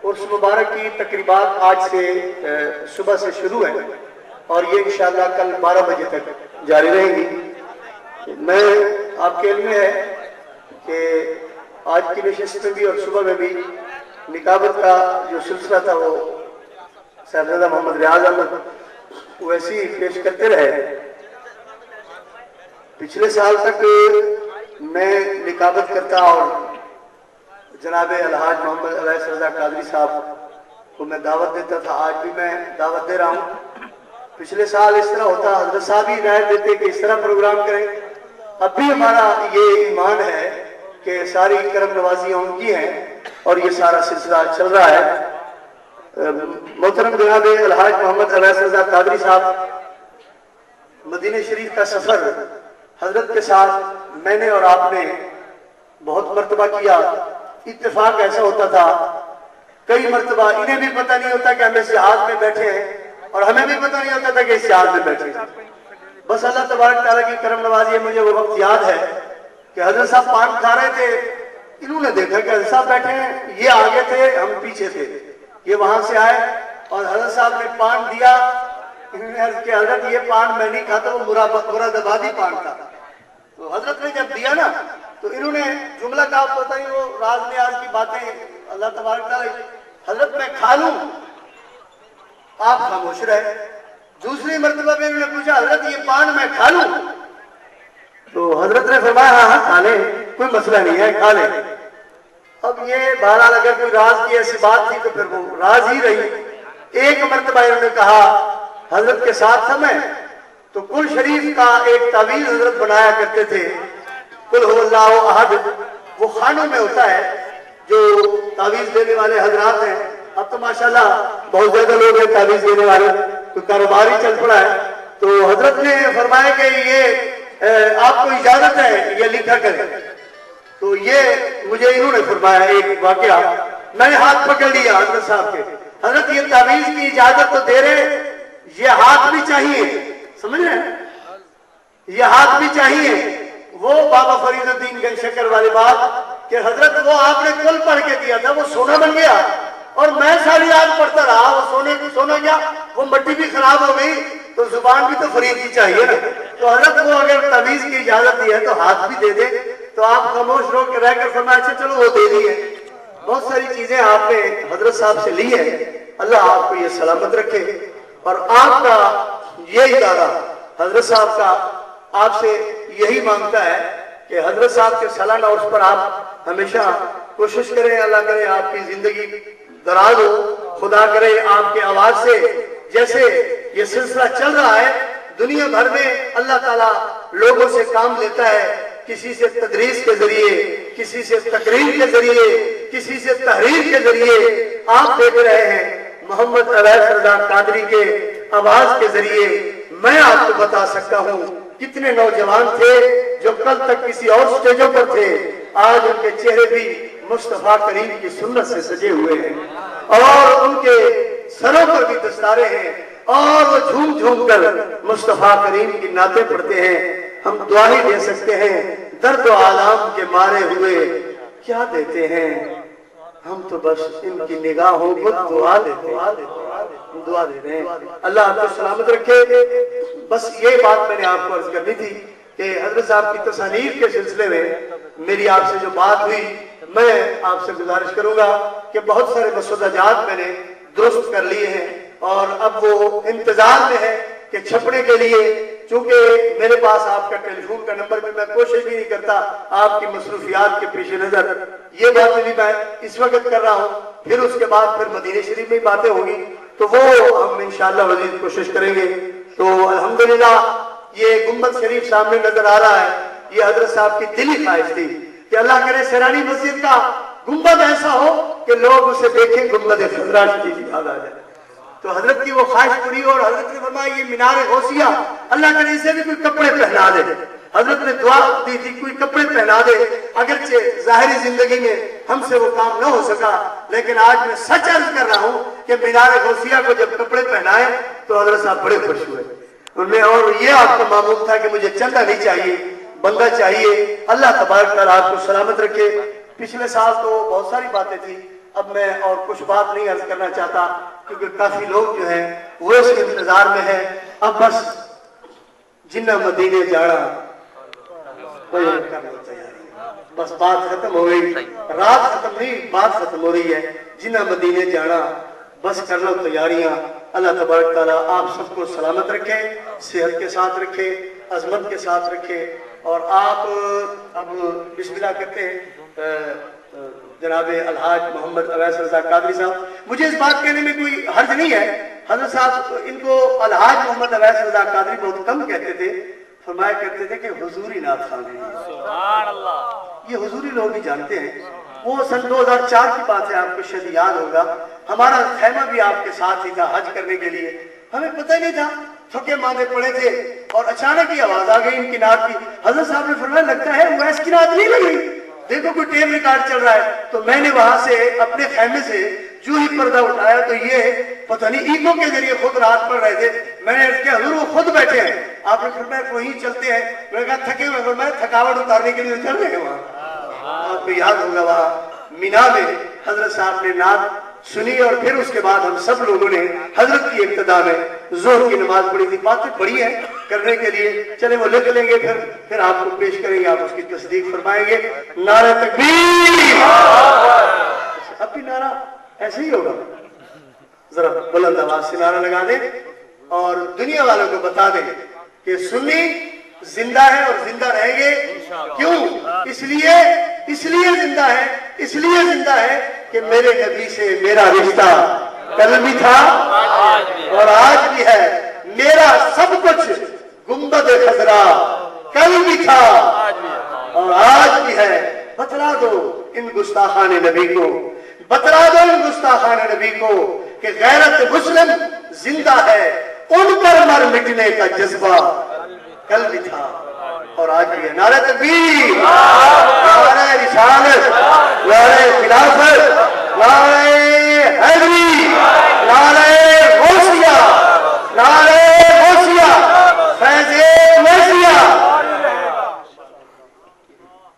عرس مبارک کی تقریبات آج سے صبح سے شروع ہیں اور یہ انشاءاللہ کل 12 بجے تک جاری رہیں گی۔ میں آپ کے علم میں ہے کہ آج کی نشست میں بھی اور صبح میں بھی نکابت کا جو سلسلہ تھا وہ صاحبزادہ محمد ریاض احمد ویسے ہی پیش کرتے رہے۔ پچھلے سال تک میں نکابت کرتا اور جناب الحاج محمد اویس رضا قادری صاحب کو میں دعوت دیتا تھا، آج بھی میں دعوت دے رہا ہوں۔ پچھلے سال اس طرح ہوتا، حضرت صاحب ہی ہدایت دیتے کہ اس طرح پروگرام کریں۔ اب بھی ہمارا یہ ایمان ہے کہ ساری کرم نوازیاں ان کی ہیں اور یہ سارا سلسلہ چل رہا ہے۔ محترم جناب الحاج محمد اویس رضا قادری صاحب، مدینہ شریف کا سفر حضرت کے ساتھ میں نے اور آپ نے بہت مرتبہ کیا۔ اتفاق ایسا ہوتا تھا کئی مرتبہ انہیں بھی پتہ نہیں ہوتا کہ ہم اس جہاز میں بیٹھے ہیں اور ہمیں بھی پتہ نہیں ہوتا تھا کہ اس جہاز میں بیٹھے ہیں۔ بس اللہ تبارک تعالیٰ کی کرم نوازی ہے، مجھے وہ وقت یاد ہے کہ حضرت صاحب پان کھا رہے تھے، انہوں نے دیکھا کہ حضرت صاحب بیٹھے ہیں، یہ آگے تھے ہم پیچھے تھے، یہ وہاں سے آئے اور حضرت صاحب نے پان دیا۔ انہوں نے عرض کیا حضرت یہ پان میں نہیں کھاتا، وہ مراد آبادی پان تھا۔ تو حضرت نے جب دیا نا تو انہوں نے جملہ کہا، پتہ نہیں وہ راز نیاز کی باتیں اللہ تبارک تعالیٰ، حضرت میں کھا لوں، آپ خاموش رہے۔ دوسری مرتبہ میں انہوں نے پوچھا حضرت یہ پان میں کھا لوں، تو حضرت نے فرمایا ہاں ہاں کھا لیں، کوئی مسئلہ نہیں ہے کھا لیں۔ اب یہ بہرحال اگر کوئی راز کی ایسی بات تھی تو پھر وہ راز ہی رہی۔ ایک مرتبہ انہوں نے کہا حضرت کے ساتھ تھا میں، تو کل شریف کا ایک تعویذ حضرت بنایا کرتے تھے، قل هو اللہ احد، وہ خانوں میں ہوتا ہے جو تعویذ دینے والے حضرات ہیں۔ اب تو ماشاءاللہ بہت زیادہ لوگ ہیں تعویذ دینے والے، کوئی کاروبار ہی چل پڑا ہے۔ تو حضرت نے فرمایا کہ یہ آپ کو اجازت ہے یہ لکھا کریں، تو یہ مجھے انہوں نے فرمایا ایک واقعہ، میں نے ہاتھ پکڑ لیا حضرت صاحب کے، حضرت یہ تعویذ کی اجازت تو دے رہے، یہ ہاتھ بھی چاہیے، سمجھ رہے ہیں، یہ ہاتھ بھی چاہیے۔ وہ بابا فرید الدین گنج شکر والی بات کہ حضرت وہ آپ نے کل پڑھ کے دیا تھا وہ سونا بن گیا اور میں ساری رات پڑھتا رہا، وہ سونا گیا، وہ مٹی بھی خراب ہو گئی، تو زبان بھی تو فرید کی چاہیے نا۔ تو حضرت وہ اگر تعویذ کی اجازت دی ہے تو ہاتھ بھی دے دے، تو آپ خاموش رہ کر فرمایا اچھا چلو وہ دے دی ہے۔ بہت ساری چیزیں آپ نے حضرت صاحب سے لی ہے، اللہ آپ کو یہ سلامت رکھے۔ اور آپ کا یہ ادارہ حضرت صاحب کا آپ سے یہی مانگتا ہے کہ حضرت صاحب کے سالانہ عرس پر آپ ہمیشہ کوشش کریں، اللہ کرے آپ کی زندگی دراز ہو، خدا کرے آپ کے آواز سے جیسے یہ سلسلہ چل رہا ہے دنیا بھر میں اللہ تعالیٰ لوگوں سے کام لیتا ہے، کسی سے تدریس کے ذریعے، کسی سے تقریر کے ذریعے، کسی سے تحریر کے ذریعے۔ آپ دیکھ رہے ہیں محمد اویس رضا قادری کے آواز کے ذریعے میں آپ کو بتا سکتا ہوں کتنے نوجوان تھے جو کل تک کسی اور سٹیجوں پر تھے، آج ان کے چہرے بھی مصطفیٰ کریم کی سنت سے سجے ہوئے ہیں اور ان کے سروں پر بھی دستارے ہیں اور وہ جھوم جھوم کر مصطفیٰ کریم کی نعتیں پڑھتے ہیں۔ ہم دعا ہی دے سکتے ہیں، درد و آلام کے مارے ہوئے کیا دیتے ہیں، ہم تو بس ان کی نگاہوں کو دعا دیتے ہیں، دعا دے رہے ہیں۔ اللہ آپ کو سلامت رکھے۔ بس یہ بات میں نے آپ کو عرض کرنی تھی کہ حضرت صاحب کی تصانیف کے سلسلے میں میری آپ سے جو بات ہوئی، میں آپ سے گزارش کروں گا کہ بہت سارے مسودہ جات میں نے درست کر لیے ہیں اور اب وہ انتظار میں ہے کہ چھپنے کے لیے، چونکہ میرے پاس آپ کا ٹیلی فون کا نمبر بھی، میں کوشش بھی نہیں کرتا آپ کی مصروفیات کے پیش نظر یہ باتیں بھی میں اس وقت کر رہا ہوں، پھر اس کے بعد پھر مدینہ شریف میں باتیں ہوں گی تو وہ ہم انشاءاللہ مزید کوشش کریں گے۔ تو الحمدللہ یہ گنبد شریف سامنے نظر آ رہا ہے، یہ حضرت صاحب کی دلی خواہش تھی کہ اللہ کرے سیرانی مسجد کا گنبد ایسا ہو کہ لوگ اسے دیکھیں گنبد خضرا شریف یاد آ جائے۔ تو حضرت کی وہ خواہش پوری اور حضرت نے فرمایا یہ مینار غوثیہ اللہ کرے اسے بھی کوئی کپڑے پہنا دے۔ حضرت نے دعا دی تھی کوئی کپڑے پہنا دے، اگرچہ ظاہری زندگی میں ہم سے وہ کام نہ ہو سکا، لیکن آج میں سچ عرض کر رہا ہوں کہ مینار غوثیہ کو جب کپڑے پہنائے تو حضرت صاحب بڑے خوش ہوئے ان میں، اور یہ آپ کا معمول تھا کہ مجھے چندہ نہیں چاہیے، بندہ چاہیے۔ اللہ تبارک تعالیٰ آپ کو سلامت رکھے۔ پچھلے سال تو بہت ساری باتیں تھی، اب میں اور کچھ بات نہیں عرض کرنا چاہتا کیونکہ کافی لوگ جو ہیں وہ اس کے انتظار میں ہیں. اب بس جنہ مدینے جانا کوئی کر لو تیاری, بس بات ختم ہو گئی, رات ختم نہیں بات ختم ہو رہی ہے. جنہ مدینے جانا بس کر لو تیاریاں. اللہ تبارک تعالیٰ آپ سب کو سلامت رکھے, صحت کے ساتھ رکھے, عظمت کے ساتھ رکھے. اور آپ اب بسم اللہ کرتے ہیں جناب الحاج محمد اویس رضا قادری صاحب. مجھے اس بات کہنے میں کوئی حرج نہیں ہے, حضرت صاحب ان کو الحاج محمد اویس رضا قادری بہت کم کہتے تھے, فرمایا کرتے تھے کہ حضوری نعت خوان ہیں. سبحان اللہ, یہ حضوری لوگ ہی جانتے ہیں. وہ سن 2004 کی بات ہے, آپ کو شاید یاد ہوگا, ہمارا خیمہ بھی آپ کے ساتھ ہی تھا حج کرنے کے لیے. ہمیں پتہ ہی نہیں تھا, تھکے ماندے پڑے تھے اور اچانک ہی آواز آ گئی ان کی نعت کی. حضرت صاحب نے فرمایا لگتا ہے اویس کی نعت نہیں لگ رہی, دیکھو کوئی ٹیپ ریکارڈ چل رہا ہے. تو میں نے وہاں سے اپنے خیمے سے جو ہی پردہ اٹھایا تو یہ پتہ نہیں ایگو کے ذریعے خود رات پڑھ رہے تھے. میں نے کہا حضور وہ خود بیٹھے ہیں. آپ نے فرمایا وہیں چلتے ہیں. میں نے کہا تھکے ہوئے, فرمایا تھکاوٹ اتارنے کے لیے چل رہے ہیں وہاں. آپ کو یاد ہوگا وہاں مینا میں حضرت صاحب نے نعت سنی اور پھر اس کے بعد ہم سب لوگوں نے حضرت کی ابتدا میں ظہر کی نماز پڑھی تھی. باتیں بڑی ہیں کرنے کے لیے, چلے وہ لکھ لیں گے پھر آپ کو پیش کریں گے, آپ اس کی تصدیق فرمائیں گے. نعرہ تکبیر. اب بھی نعرہ ایسے ہی ہوگا, ذرا بلند آواز سے نعرہ لگا دیں اور دنیا والوں کو بتا دیں کہ سنی زندہ ہے اور زندہ رہیں گے. کیوں؟ اس لیے زندہ ہے کہ میرے نبی سے میرا رشتہ کل بھی تھا اور آج بھی ہے. میرا سب کچھ گنبد خضرا کل بھی تھا اور آج بھی ہے. بتلا دو ان گستاخان نبی کو, بتلا دو ان گستاخان نبی کو کہ غیرت مسلم زندہ ہے, ان پر مر مٹنے کا جذبہ کل بھی تھا اور آج بھی ہے. نعرہ تکبیر, نعرہ رسالت, نعرہ خلافت.